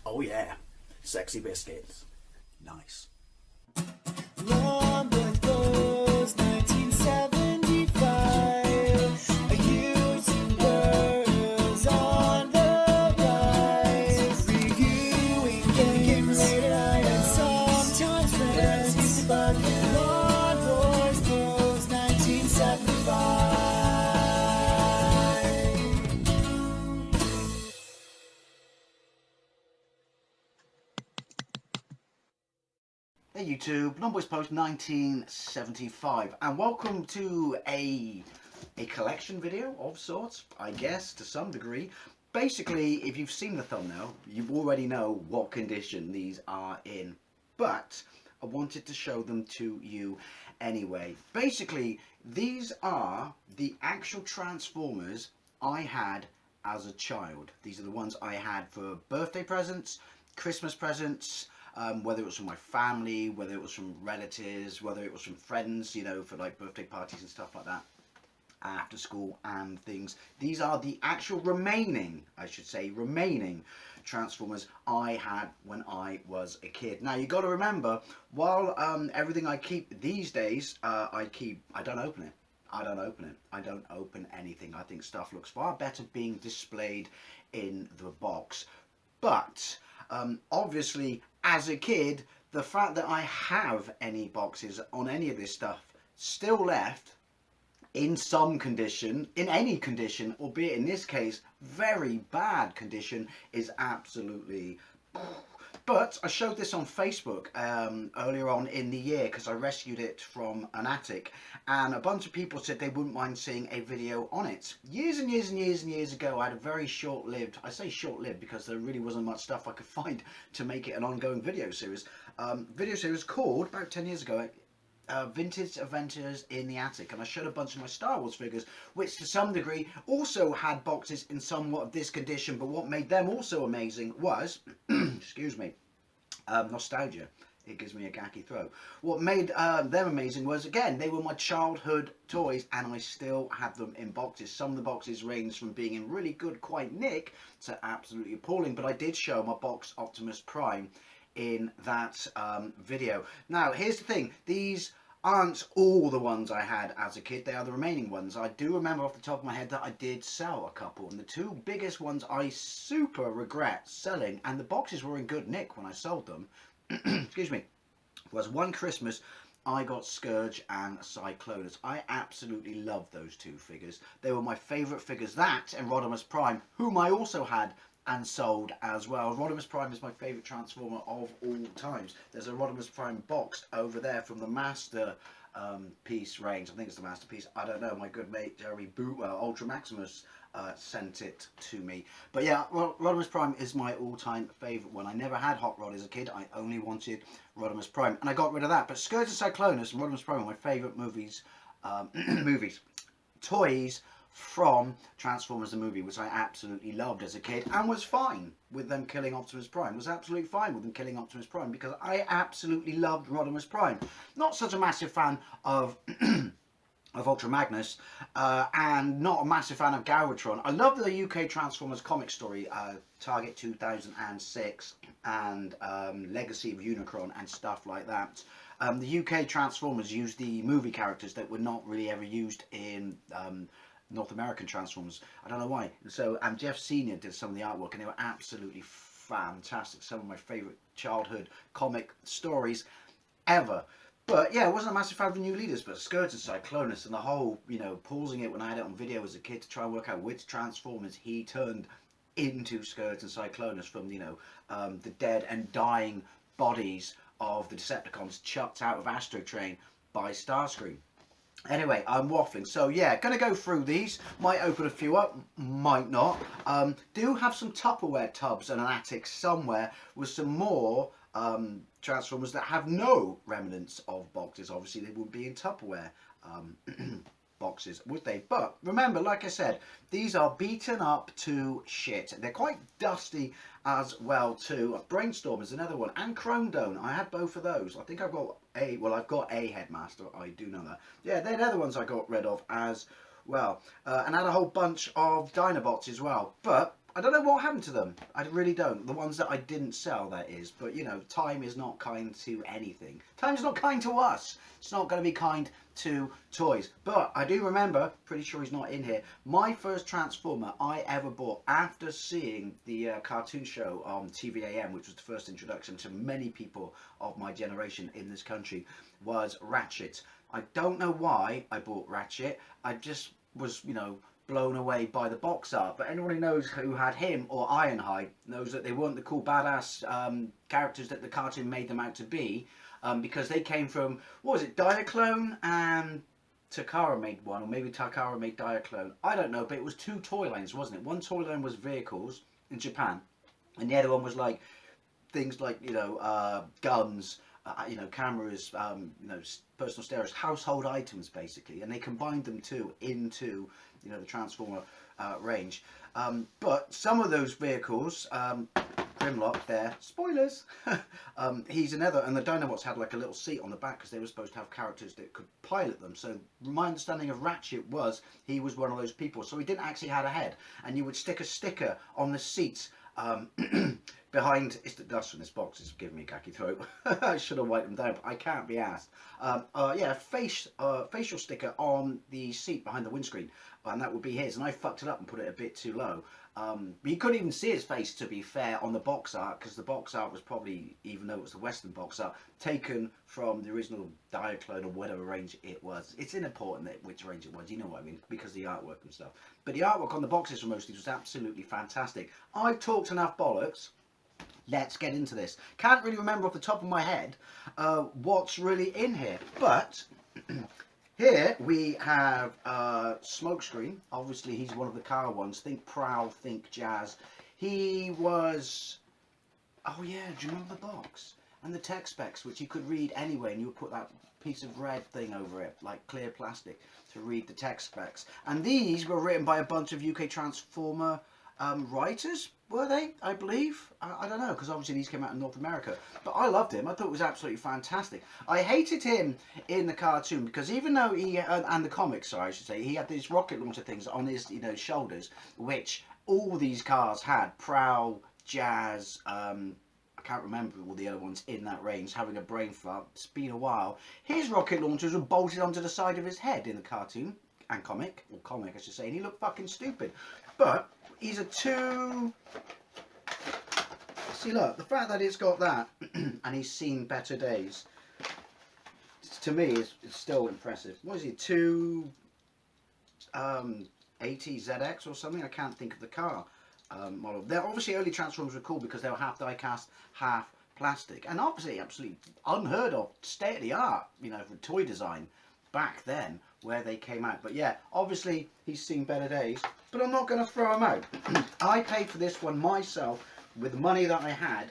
Oh yeah, sexy biscuits. Nice. Long was 1975. A YouTuber on the rise. Reviewing games late at night and sometimes friends. But Long Boys Bros 1975. Hey YouTube, Numbers Post 1975, and welcome to a collection video of sorts, I guess, to some degree. Basically, if you've seen the thumbnail, you already know what condition these are in, but I wanted to show them to you anyway. Basically, these are the actual Transformers I had as a child. These are the ones I had for birthday presents, Christmas presents, whether it was from my family, whether it was from relatives, whether it was from friends, you know, for like birthday parties and stuff like that, after school and things. These are the actual remaining, I should say, remaining Transformers I had when I was a kid. Now you got to remember, while everything I keep these days, I don't open it. I don't open it. I don't open anything. I think stuff looks far better being displayed in the box. But obviously, as a kid, the fact that I have any boxes on any of this stuff still left in some condition, in any condition, albeit in this case very bad condition, is absolutely. But I showed this on Facebook earlier on in the year because I rescued it from an attic, and a bunch of people said they wouldn't mind seeing a video on it. Years and years and years and years ago, I had a very short-lived, I say short-lived because there really wasn't much stuff I could find to make it an ongoing video series called, about 10 years ago, Vintage Adventures in the Attic, and I showed a bunch of my Star Wars figures, which to some degree also had boxes in somewhat of this condition, but what made them also amazing was, excuse me, nostalgia. It gives me a gacky throat. What made them amazing was, again, they were my childhood toys, and I still have them in boxes. Some of the boxes range from being in really good, quite nick, to absolutely appalling, but I did show my box Optimus Prime in that video. Now, here's the thing. These aren't all the ones I had as a kid. They are the remaining ones. I do remember off the top of my head that I did sell a couple, and the two biggest ones I super regret selling, and the boxes were in good nick when I sold them, excuse me, was one Christmas I got Scourge and Cyclonus. I absolutely love those two figures. They were my favourite figures. That and Rodimus Prime, whom I also had and sold as well. Rodimus Prime is my favourite Transformer of all times. There's a Rodimus Prime boxed over there from the Master piece range. I think it's the Masterpiece. I don't know. My good mate Jeremy Bootwell, Ultra Maximus, sent it to me. But yeah, Rodimus Prime is my all-time favourite one. I never had Hot Rod as a kid. I only wanted Rodimus Prime, and I got rid of that. But Scourge and Cyclonus and Rodimus Prime are my favourite toys from Transformers the movie, which I absolutely loved as a kid, and was fine with them killing Optimus Prime. Was absolutely fine with them killing Optimus Prime because I absolutely loved Rodimus Prime. Not such a massive fan of of Ultra Magnus, and not a massive fan of Galvatron. I love the UK Transformers comic story, Target 2006 and Legacy of Unicron and stuff like that. The UK Transformers used the movie characters that were not really ever used in North American Transformers. I don't know why. So Jeff Senior did some of the artwork, and they were absolutely fantastic. Some of my favourite childhood comic stories ever. But yeah, I wasn't a massive fan of the new leaders, but Scourge and Cyclonus and the whole, you know, pausing it when I had it on video as a kid to try and work out which Transformers he turned into Scourge and Cyclonus from, you know, the dead and dying bodies of the Decepticons chucked out of Astro Train by Starscream. Anyway, I'm waffling. So yeah, gonna go through these. Might open a few up, might not. Do have some Tupperware tubs and an attic somewhere with some more Transformers that have no remnants of boxes. Obviously, they wouldn't be in Tupperware boxes, would they? But remember, like I said, these are beaten up to shit. They're quite dusty as well too. Brainstorm is another one, and Chrome Dome. I had both of those. I think I've got a Headmaster. I do know that. Yeah, they're the other ones I got rid of as well. And I had a whole bunch of Dinobots as well. But I don't know what happened to them. I really don't. The ones that I didn't sell, that is. But, you know, time is not kind to anything. Time's not kind to us. It's not going to be kind to toys. But I do remember, pretty sure he's not in here, my first Transformer I ever bought after seeing the cartoon show on TVAM, which was the first introduction to many people of my generation in this country, was Ratchet. I don't know why I bought Ratchet. I just was, you know, blown away by the box art, but anyone who knows who had him or Ironhide knows that they weren't the cool badass characters that the cartoon made them out to be, because they came from, what was it, Diaclone and Takara made one, or maybe Takara made Diaclone, I don't know, but it was two toy lines, wasn't it? One toy line was vehicles in Japan, and the other one was like things like, you know, guns, you know, cameras, you know, personal stereos, household items basically, and they combined them too into, you know, the Transformer range. But some of those vehicles, Grimlock there, spoilers, he's another, and the Dinobots had like a little seat on the back because they were supposed to have characters that could pilot them. So my understanding of Ratchet was he was one of those people. So he didn't actually have a head, and you would stick a sticker on the seats behind. It's the dust from this box is giving me a khaki throat. I should have wiped them down, but I can't be asked. Yeah, facial sticker on the seat behind the windscreen, and that would be his. And I fucked it up and put it a bit too low. But you couldn't even see his face, to be fair, on the box art, because the box art was probably, even though it was the Western box art, taken from the original Diaclone or whatever range it was. It's unimportant which range it was, you know what I mean, because of the artwork and stuff. But the artwork on the boxes for most of these was absolutely fantastic. I've talked enough bollocks. Let's get into this. Can't really remember off the top of my head what's really in here, but here we have Smokescreen. Obviously, he's one of the car ones. Think Prowl, think Jazz. He was... Oh yeah, do you remember the box? And the tech specs, which you could read anyway, and you would put that piece of red thing over it, like clear plastic, to read the tech specs. And these were written by a bunch of UK Transformer writers, were they? I believe. I don't know, because obviously these came out in North America. But I loved him. I thought it was absolutely fantastic. I hated him in the cartoon because even though he and the comics, sorry, I should say, he had these rocket launcher things on his, you know, shoulders, which all these cars had. Prowl, Jazz, I can't remember all the other ones in that range, having a brain fart. It's been a while. His rocket launchers were bolted onto the side of his head in the cartoon and comic, or comic I should say, and he looked fucking stupid. But he's a two... See, look, the fact that it's got that and he's seen better days, to me, is still impressive. What is he, 280 ZX or something? I can't think of the car model. They're obviously early Transformers were cool because they were half die-cast, half plastic, and obviously absolutely unheard of, state of the art, you know, for toy design back then where they came out. But yeah, obviously he's seen better days, but I'm not going to throw him out. I paid for this one myself with the money that I had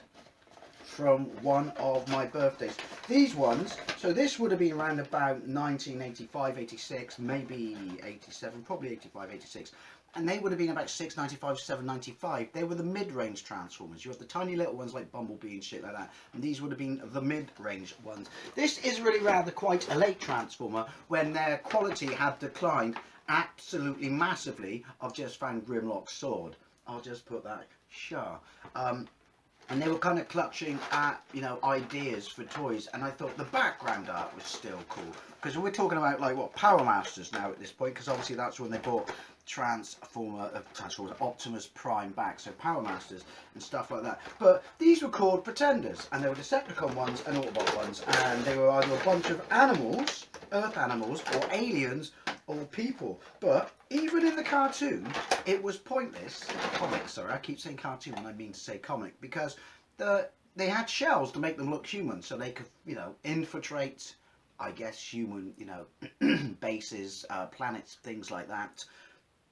from one of my birthdays. These ones, so this would have been around about 1985, 86, maybe 87, probably 85, 86. And they would have been about $6.95, $7.95. They were the mid-range Transformers. You have the tiny little ones like Bumblebee and shit like that. And these would have been the mid-range ones. This is really rather quite a late Transformer when their quality had declined absolutely massively. I've just found Grimlock's sword. I'll just put that, sure. And they were kind of clutching at, you know, ideas for toys. And I thought the background art was still cool. Because we're talking about, like, what, Power Masters now at this point. Because obviously that's when they bought Optimus Prime back, so Power Masters and stuff like that. But these were called Pretenders, and they were Decepticon ones and Autobot ones, and they were either a bunch of animals, Earth animals, or aliens, or people. But even in the cartoon, it was pointless. Comic, sorry, I keep saying cartoon when I mean to say comic, because they had shells to make them look human, so they could, you know, infiltrate, I guess, human, you know, bases, planets, things like that.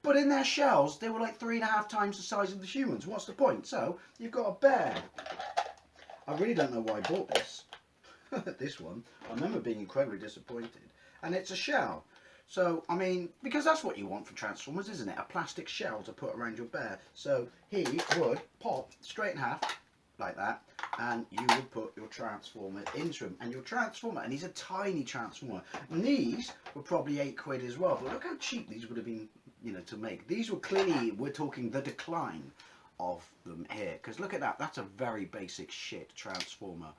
But in their shells, they were like 3.5 times the size of the humans. What's the point? So, you've got a bear. I really don't know why I bought this. This one. I remember being incredibly disappointed. And it's a shell. So, I mean, because that's what you want for Transformers, isn't it? A plastic shell to put around your bear. So, he would pop straight in half, like that, and you would put your Transformer into him. And your Transformer, and he's a tiny Transformer. And these were probably £8 as well. But look how cheap these would have been, you know, to make. These were clearly, we're talking the decline of them here. Because look at that, that's a very basic shit transformer.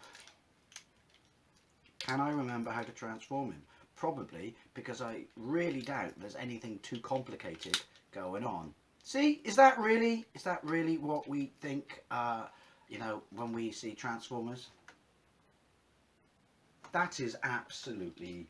Can I remember how to transform him? Probably, because I really doubt there's anything too complicated going on. See, is that really what we think, you know, when we see Transformers? That is absolutely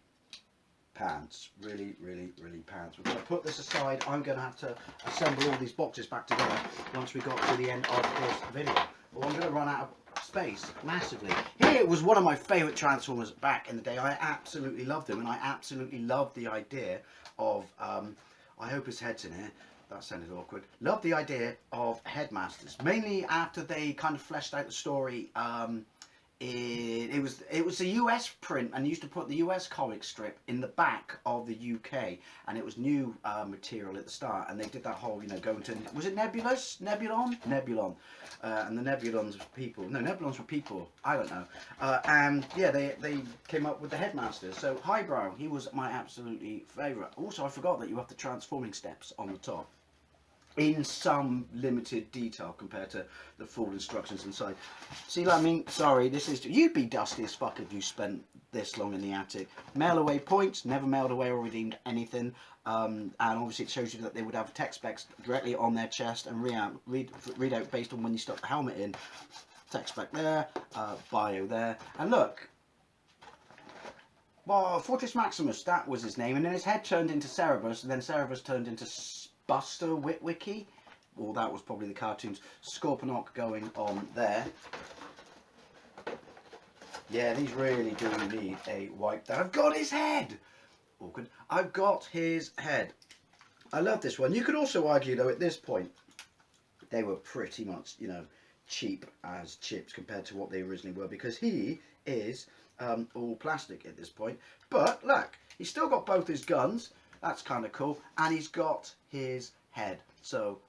pants. Really, really, really pants. We're going to put this aside. I'm going to have to assemble all these boxes back together once we got to the end of this video. Well, I'm going to run out of space massively. Here was one of my favourite Transformers back in the day. I absolutely loved them, and I absolutely loved the idea of, I hope his head's in here. That sounded awkward. Love the idea of Headmasters, mainly after they kind of fleshed out the story. It was a US print, and used to put the US comic strip in the back of the UK, and it was new material at the start. And they did that whole, you know, going to, was it Nebulon, and the Nebulons were people. No, Nebulons were people. I don't know. And yeah, they came up with the Headmasters. So Highbrow, he was my absolutely favourite. Also, I forgot that you have the transforming steps on the top, in some limited detail compared to the full instructions inside. See what I mean? Sorry, this is, you'd be dusty as fuck if you spent this long in the attic. Mail away points, never mailed away or redeemed anything. And obviously it shows you that they would have text specs directly on their chest and read out based on when you stuck the helmet in. Text spec there, bio there, and look. Well, Fortress Maximus, that was his name, and then his head turned into Cerebus, and then Cerebus turned into Buster Witwicky. Well, that was probably the cartoons. Scorponok going on there. Yeah, these really do need a wipe down. I've got his head! Awkward. I've got his head. I love this one. You could also argue, though, at this point, they were pretty much, you know, cheap as chips compared to what they originally were, because he is all plastic at this point. But, look, he's still got both his guns. That's kind of cool. And he's got his head. So,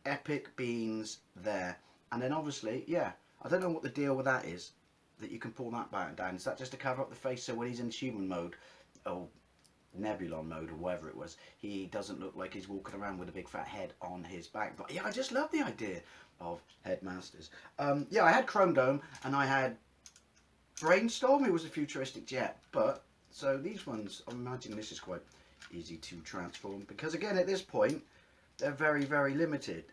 epic beans there. And then obviously, yeah, I don't know what the deal with that is, that you can pull that back down. Is that just to cover up the face so when he's in human mode, or Nebulon mode, or whatever it was, he doesn't look like he's walking around with a big fat head on his back? But yeah, I just love the idea of Headmasters. Yeah, I had Chrome Dome, and I had Brainstorm, who was a futuristic jet. But, so these ones, I'm imagining this is quite easy to transform, because again at this point they're very, very limited.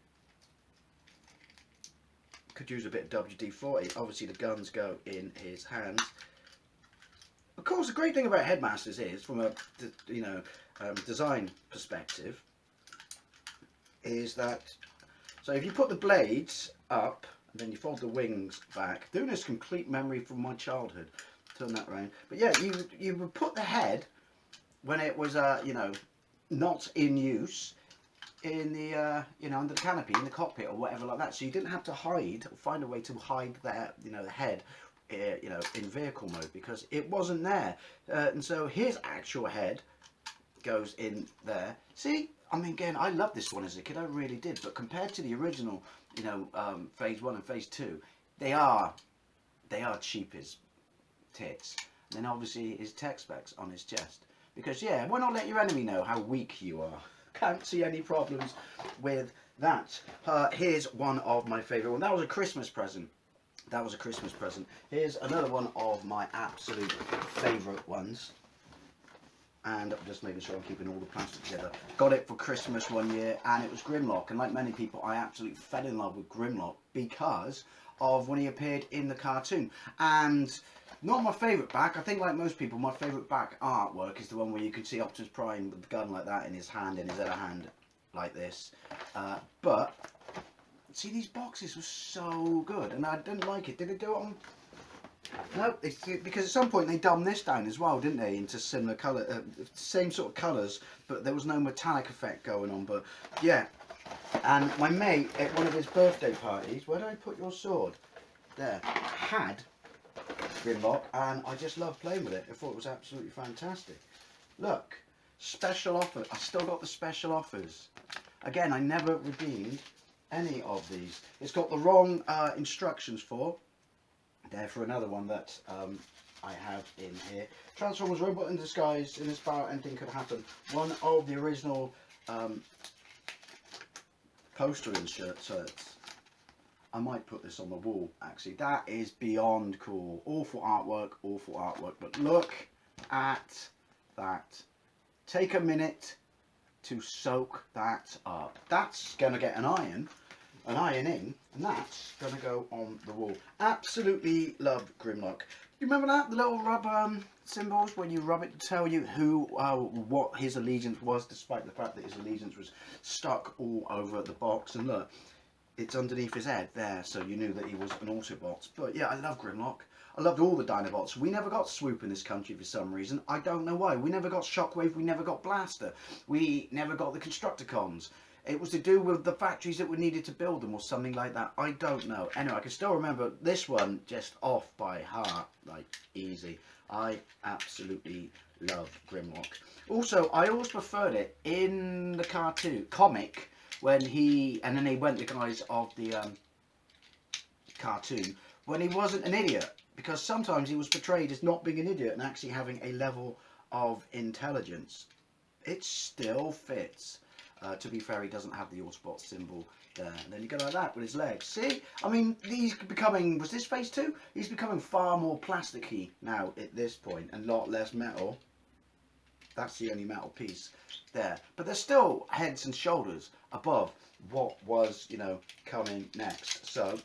Could use a bit of WD-40. Obviously the guns go in his hands. Of course, the great thing about Headmasters is, from a design perspective, is that, so if you put the blades up and then you fold the wings back, doing this complete memory from my childhood, turn that around, but yeah, you would put the head when it was, you know, not in use, in the, you know, under the canopy, in the cockpit or whatever like that. So you didn't have to hide, or find a way to hide that, you know, the head, you know, in vehicle mode, because it wasn't there. And so his actual head goes in there. See, I mean, again, I loved this one as a kid, I really did. But compared to the original, you know, Phase 1 and Phase 2, they are cheap as tits. And then obviously his tech specs on his chest. Because, yeah, why not let your enemy know how weak you are? Can't see any problems with that. Here's one of my favourite ones. That was a Christmas present. That was a Christmas present. Here's another one of my absolute favourite ones. And I'm just making sure I'm keeping all the plastic together. Got it for Christmas one year, and it was Grimlock. And like many people, I absolutely fell in love with Grimlock because of when he appeared in the cartoon. And not my favourite back. I think, like most people, my favourite back artwork is the one where you can see Optimus Prime with the gun like that in his hand, in his other hand like this. But see, these boxes were so good, and I didn't like it. Did it do it on? No, because at some point they dumbed this down as well, didn't they, into similar colour, same sort of colours, but there was no metallic effect going on. But yeah, and my mate at one of his birthday parties, where did I put your sword? There, had Grimlock, and I just loved playing with it. I thought it was absolutely fantastic. Look, special offer. I still got the special offers. Again, I never redeemed any of these. It's got the wrong instructions for. There for another one that I have in here. Transformers Robot in Disguise. In this power, anything could happen. One of the original poster inserts. I might put this on the wall, actually. That is beyond cool. Awful artwork, but look at that. Take a minute to soak that up. That's going to get an iron in, and that's going to go on the wall. Absolutely love Grimlock. You remember that? The little rubber symbols when you rub it to tell you what his allegiance was, despite the fact that his allegiance was stuck all over the box. And look, it's underneath his head there, so you knew that he was an Autobot. But yeah, I love Grimlock. I loved all the Dinobots. We never got Swoop in this country for some reason. I don't know why. We never got Shockwave. We never got Blaster. We never got the Constructicons. It was to do with the factories that were needed to build them or something like that. I don't know. Anyway, I can still remember this one just off by heart, like easy. I absolutely love Grimlock. Also, I always preferred it in the comic, when and then they went the guys of the cartoon, when he wasn't an idiot. Because sometimes he was portrayed as not being an idiot and actually having a level of intelligence. It still fits. To be fair, he doesn't have the Autobot symbol there. And then you go like that with his legs. See? I mean, he's becoming... Was this phase 2? He's becoming far more plasticky now at this point. And a lot less metal. That's the only metal piece there. But there's still heads and shoulders above what was, you know, coming next. So,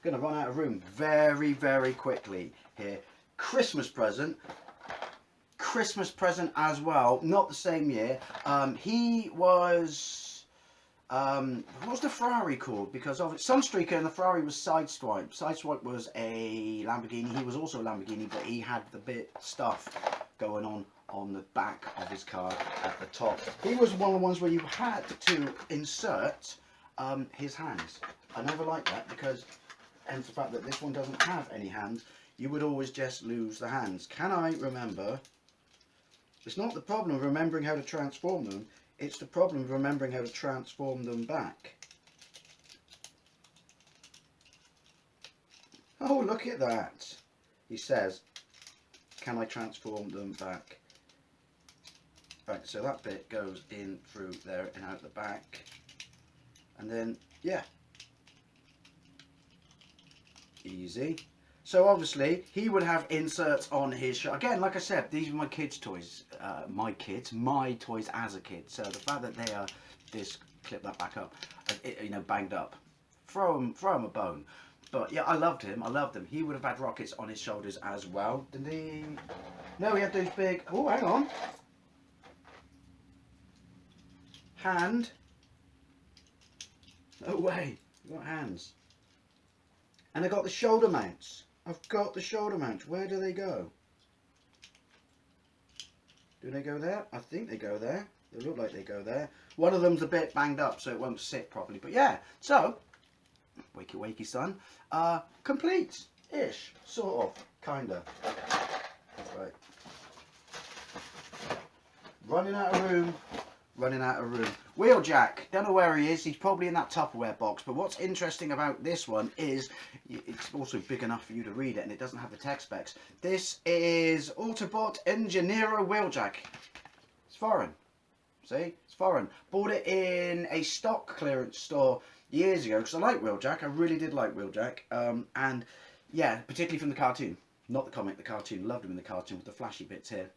going to run out of room very, very quickly here. Christmas present as well, not the same year. He was, what was the Ferrari called? Because of Sunstreaker, and the Ferrari was Sideswipe. Sideswipe was a Lamborghini. He was also a Lamborghini, but he had the bit stuff going on the back of his car at the top. He was one of the ones where you had to insert his hands. I never liked that because, and the fact that this one doesn't have any hands, you would always just lose the hands. Can I remember? It's not the problem of remembering how to transform them, it's the problem of remembering how to transform them back. Oh, look at that. He says, can I transform them back? Right, so that bit goes in through there and out the back. And then, yeah. Easy. So obviously he would have inserts on his shirt. Again, like I said, these are my kids' toys. My toys as a kid. So the fact that they are this, clip that back up, you know, banged up, throw him a bone. But yeah, I loved him. I loved him. He would have had rockets on his shoulders as well. Didn't he? No, he had those big. Oh, hang on. Hand. No way. You got hands. And I got the shoulder mounts. I've got the shoulder mounts. Where do they go? Do they go there? I think they go there. They look like they go there. One of them's a bit banged up, so it won't sit properly. But yeah, so, wakey wakey son, complete-ish, sort of, kinda. Right. Running out of room. Wheeljack, don't know where he is. He's probably in that Tupperware box. But what's interesting about this one is it's also big enough for you to read it, and it doesn't have the text specs. This is Autobot Engineero Wheeljack. It's foreign. See, it's foreign. Bought it in a stock clearance store years ago because I like Wheeljack. I really did like Wheeljack, and yeah, particularly from the cartoon, not the comic. The cartoon, loved him in the cartoon with the flashy bits here.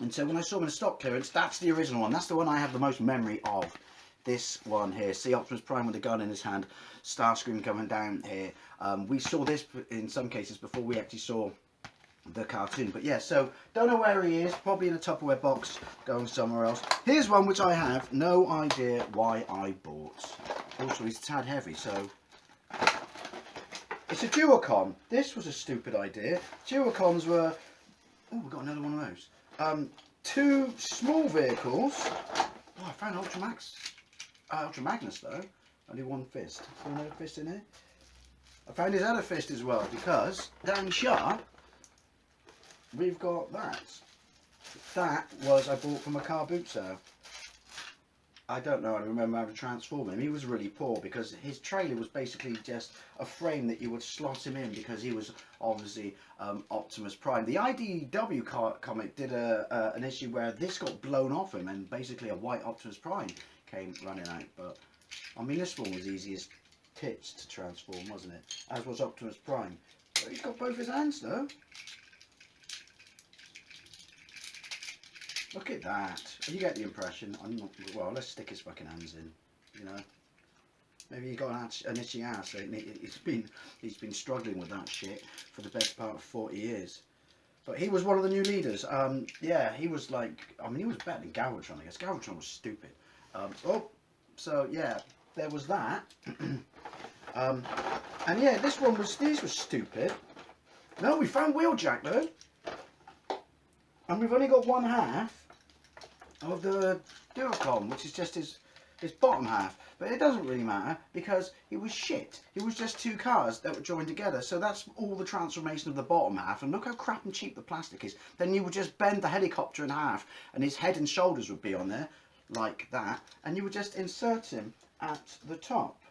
And so when I saw him in a stock clearance, that's the original one. That's the one I have the most memory of. This one here. See Optimus Prime with a gun in his hand. Starscream coming down here. We saw this in some cases before we actually saw the cartoon. But yeah, so don't know where he is. Probably in a Tupperware box going somewhere else. Here's one which I have no idea why I bought. Also, he's a tad heavy, so... It's a Duocon. This was a stupid idea. Duocons were... Oh, we've got another one of those. Two small vehicles. Oh, I found Ultra Magnus though. Only one fist. Is there another fist in here? I found his other fist as well because down sharp we've got that. That was I bought from a car boot sale. I don't know, I remember how to transform him. He was really poor because his trailer was basically just a frame that you would slot him in because he was obviously Optimus Prime. The IDW comic did an issue where this got blown off him and basically a white Optimus Prime came running out. But I mean, this one was easy as tits to transform, wasn't it? As was Optimus Prime. But he's got both his hands though. Look at that. You get the impression. I'm not, well, let's stick his fucking hands in, you know. Maybe he got an itchy ass. He's been struggling with that shit for the best part of 40 years. But he was one of the new leaders. Yeah, he was like, I mean, he was better than Galvatron, I guess. Galvatron was stupid. So yeah, there was that. And yeah, these were stupid. No, we found Wheeljack though. And we've only got one half of the Duocon, which is just his bottom half. But it doesn't really matter because he was shit. It was just two cars that were joined together. So that's all the transformation of the bottom half. And look how crap and cheap the plastic is. Then you would just bend the helicopter in half and his head and shoulders would be on there like that. And you would just insert him at the top.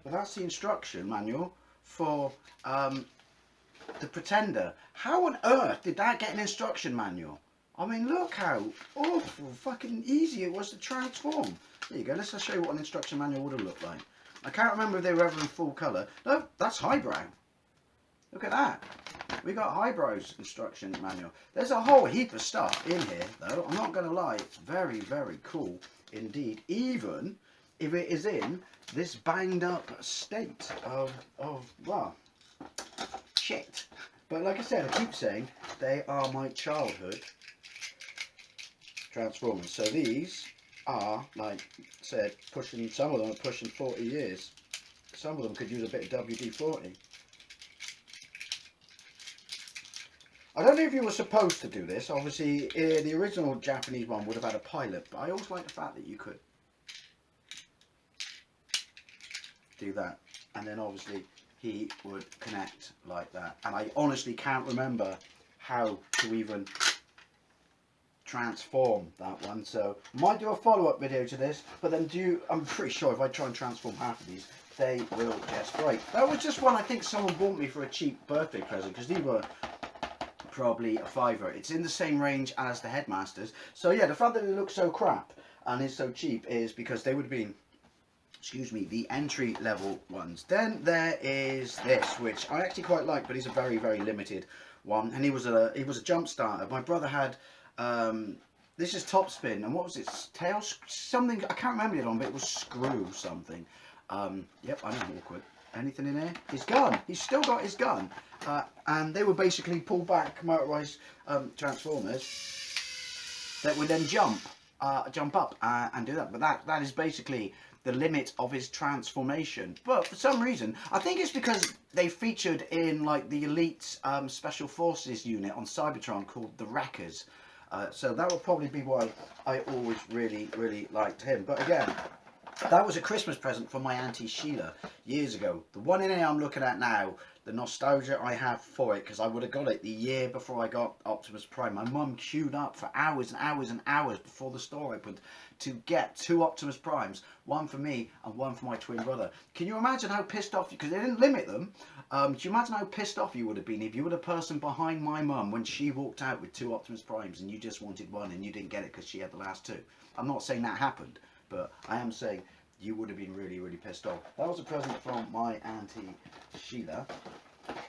But that's the instruction manual for the Pretender. How on earth did that get an instruction manual? I mean, look how awful fucking easy it was to transform. There you go, let's show you what an instruction manual would have looked like. I can't remember if they were ever in full colour. No, that's highbrow. Look at that. We got highbrow's instruction manual. There's a whole heap of stuff in here, though. I'm not going to lie, it's very, very cool indeed. Even if it is in this banged up state of well, shit. But like I said, I keep saying, they are my childhood Transformers. So these are, like I said, pushing, some of them are pushing 40 years. Some of them could use a bit of WD-40. I don't know if you were supposed to do this. Obviously, the original Japanese one would have had a pilot, but I always like the fact that you could do that. And then obviously he would connect like that. And I honestly can't remember how to even transform that one, so I might do a follow-up video to this, but then I'm pretty sure if I try and transform half of these, they will just break. That was just one I think someone bought me for a cheap birthday present, because these were probably a £5. It's in the same range as the Headmasters. So yeah, the fact that they look so crap and is so cheap is because they would have been, excuse me, the entry level ones. Then there is this, which I actually quite like, but he's a very, very limited one, and he was a jump starter. My brother had this is Topspin, and what was it? Tail something, I can't remember it on, but it was Screw something. Yep, I know, awkward. Anything in here? His gun. He's still got his gun. And they were basically pulled back motorised Transformers that would then jump up and do that. But that is basically the limit of his transformation. But for some reason, I think it's because they featured in like the elite special forces unit on Cybertron called the Wreckers. So that would probably be why I always really, really liked him. But again, that was a Christmas present from my Auntie Sheila years ago. The one in here I'm looking at now, the nostalgia I have for it, because I would have got it the year before I got Optimus Prime. My mum queued up for hours and hours and hours before the store opened to get 2 Optimus Primes, one for me and one for my twin brother. Can you imagine how pissed off, because they didn't limit them, do you imagine how pissed off you would have been if you were the person behind my mum when she walked out with 2 Optimus Primes and you just wanted one and you didn't get it because she had the last 2? I'm not saying that happened, but I am saying you would have been really, really pissed off. That was a present from my Auntie Sheila.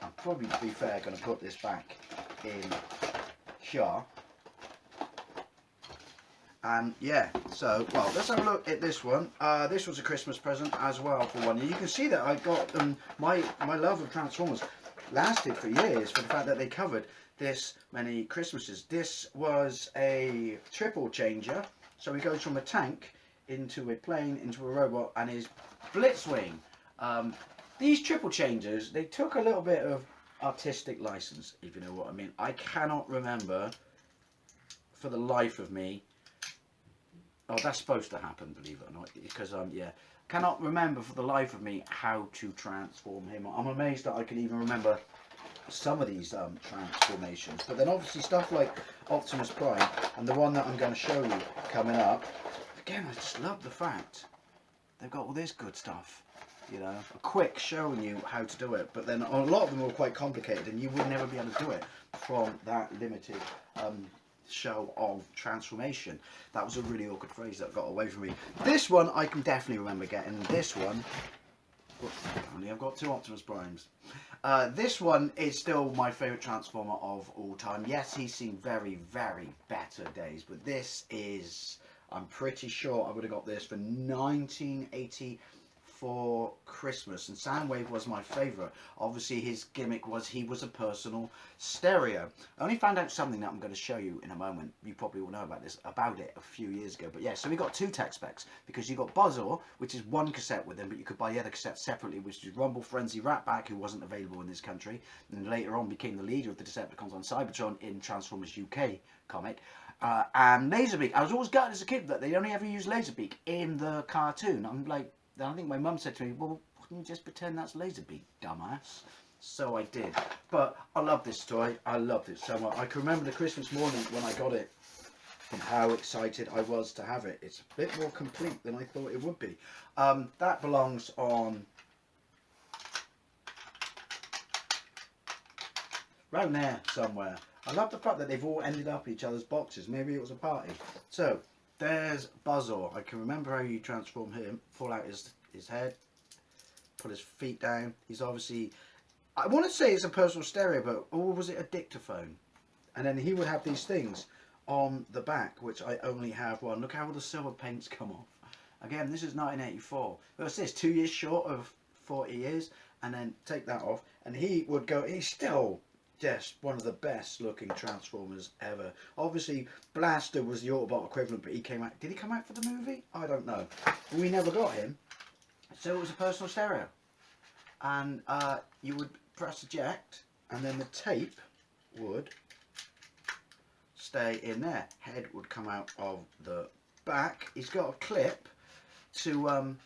I'm probably, to be fair, going to put this back in here. And yeah, so, well, let's have a look at this one. This was a Christmas present as well for one year. You can see that I got my love of Transformers lasted for years for the fact that they covered this many Christmases. This was a triple changer, so he goes from a tank into a plane, into a robot, and his Blitzwing. These triple changers, they took a little bit of artistic license, if you know what I mean. I cannot remember for the life of me. Oh, that's supposed to happen, believe it or not, because yeah, cannot remember for the life of me how to transform him. I'm amazed that I can even remember some of these transformations. But then obviously stuff like Optimus Prime and the one that I'm going to show you coming up. Again, I just love the fact they've got all this good stuff. You know, a quick showing you how to do it, but then a lot of them were quite complicated and you would never be able to do it from that limited show of transformation. That was a really awkward phrase that got away from me. This one I can definitely remember getting. This one, apparently I've got 2 Optimus Primes. This one is still my favourite Transformer of all time. Yes, he's seen very, very better days, but this is, I'm pretty sure I would have got this for 1980 for Christmas, and Soundwave was my favourite. Obviously his gimmick was he was a personal stereo. I only found out something that I'm going to show you in a moment. You probably will know about it a few years ago. But yeah, so we got 2 tech specs, because you got Buzzsaw, which is 1 cassette with him, but you could buy the other cassette separately, which is Rumble Frenzy Ratback, who wasn't available in this country, and later on became the leader of the Decepticons on Cybertron in Transformers UK comic. And Laserbeak. I was always gutted as a kid that they only ever used Laserbeak in the cartoon. I'm like, I think my mum said to me, well, wouldn't you just pretend that's Laserbeak, dumbass? So I did. But I love this toy. I loved it so much. I can remember the Christmas morning when I got it and how excited I was to have it. It's a bit more complete than I thought it would be. That belongs on around there somewhere. I love the fact that they've all ended up in each other's boxes. Maybe it was a party. So there's Buzzsaw. I can remember how you transform him. Pull out his head, put his feet down. He's obviously, I want to say it's a personal stereo, but or was it a dictaphone? And then he would have these things on the back, which I only have one. Look how all the silver paint's come off. Again, this is 1984. What's this? 2 years short of 40 years. And then take that off, and he would go. He's still just one of the best looking Transformers ever. Obviously Blaster was the Autobot equivalent, but he came out, did he come out for the movie? I don't know, but we never got him. So it was a personal stereo, and you would press eject, and then the tape would stay in there. Head would come out of the back. He's got a clip to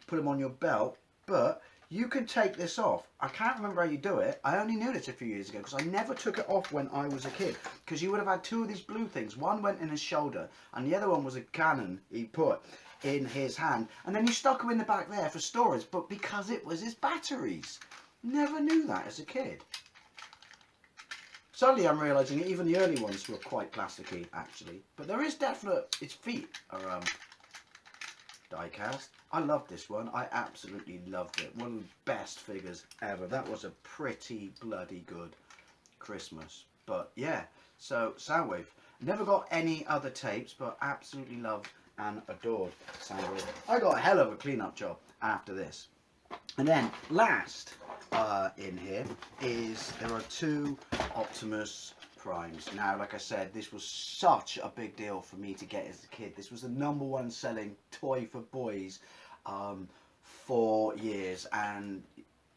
put him on your belt, but you can take this off. I can't remember how you do it. I only knew this a few years ago because I never took it off when I was a kid. Because you would have had 2 of these blue things. One went in his shoulder and the other one was a cannon he put in his hand. And then you stuck him in the back there for storage, but because it was his batteries. Never knew that as a kid. Suddenly I'm realising even the early ones were quite plasticky actually. But there is definite, its feet are die cast. I loved this one. I absolutely loved it. One of the best figures ever. That was a pretty bloody good Christmas. But yeah, so Soundwave. Never got any other tapes, but absolutely loved and adored Soundwave. I got a hell of a clean-up job after this. And then last in here is there are 2 Optimus Primes. Now, like I said, this was such a big deal for me to get as a kid. This was the #1 selling toy for boys for years, and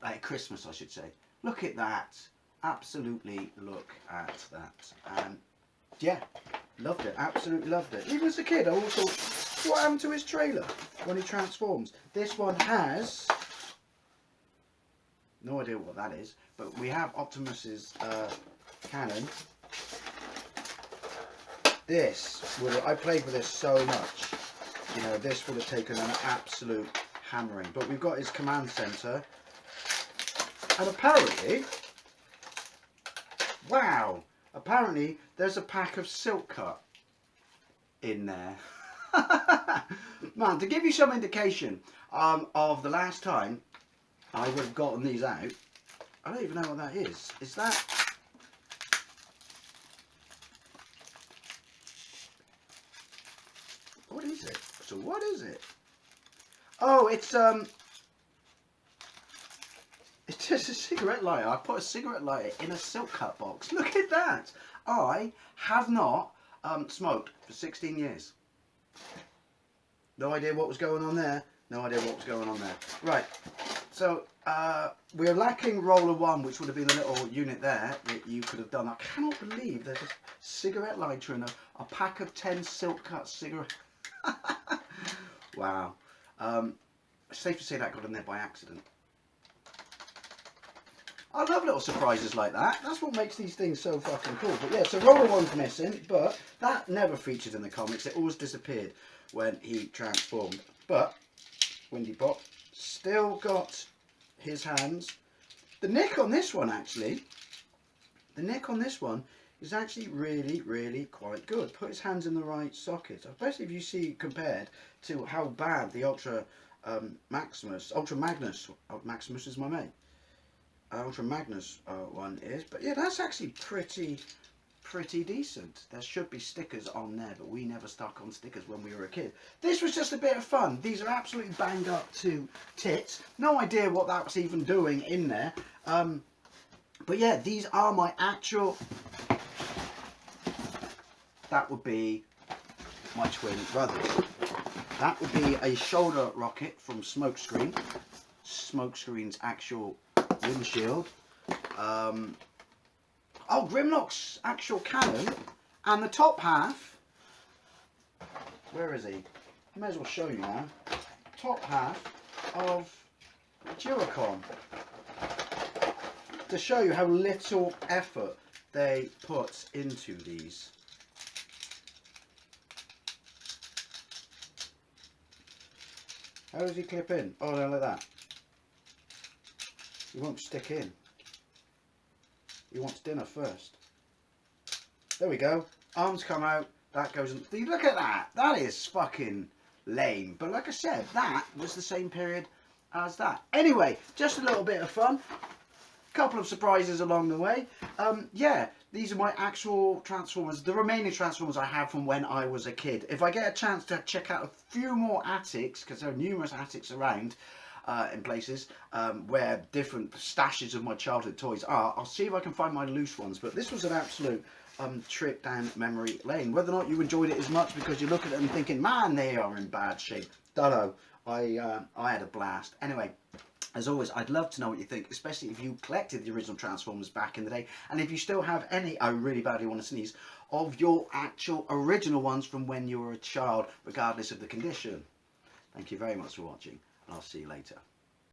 at Christmas I should say. Look at that. Absolutely look at that. And yeah, loved it. Absolutely loved it. Even as a kid I also, what happened to his trailer when he transforms? This one has no idea what that is, but we have Optimus's cannon. This would, I played with this so much, you know, this would have taken an absolute hammering. But we've got his command center, and apparently, wow, apparently there's a pack of silk cut in there. Man, to give you some indication of the last time I would have gotten these out, I don't even know what that is. Is that? What is it? So what is it? Oh, it's just a cigarette lighter. I put a cigarette lighter in a silk cut box. Look at that. I have not smoked for 16 years. No idea what was going on there. No idea what was going on there. Right. So we're lacking roller 1, which would have been a little unit there that you could have done. I cannot believe there's a cigarette lighter in a pack of 10 silk cut cigarettes. Wow. It's safe to say that got in there by accident. I love little surprises like that. That's what makes these things so fucking cool. But yeah, so roller 1's missing, but that never featured in the comics. It always disappeared when he transformed. But Windy Pop still got his hands. The neck on this one, actually, the neck on this one is actually really, really quite good. Put his hands in the right socket, especially if you see compared to how bad the Ultra Magnus is my mate. Ultra Magnus one is, but yeah, that's actually pretty decent. There should be stickers on there, but we never stuck on stickers when we were a kid. This was just a bit of fun. These are absolutely banged up to tits. No idea what that was even doing in there. But yeah, these are my actual... That would be my twin brothers. That would be a shoulder rocket from Smokescreen. Smokescreen's actual windshield. Oh, Grimlock's actual cannon, and the top half, where is he? I may as well show you now. Top half of Duocon. To show you how little effort they put into these. How does he clip in? Oh, no, like that. He won't stick in. He wants dinner first. There we go. Arms come out. That goes in. Look at that. That is fucking lame. But like I said, that was the same period as that. Anyway, just a little bit of fun. Couple of surprises along the way. Yeah, these are my actual Transformers. The remaining Transformers I have from when I was a kid. If I get a chance to check out a few more attics, because there are numerous attics around, in places where different stashes of my childhood toys are, I'll see if I can find my loose ones. But this was an absolute trip down memory lane. Whether or not you enjoyed it as much because you look at them thinking, man, they are in bad shape. Dunno. I had a blast. Anyway, as always, I'd love to know what you think, especially if you collected the original Transformers back in the day, and if you still have any, I really badly want to sneeze, of your actual original ones from when you were a child, regardless of the condition. Thank you very much for watching. I'll see you later.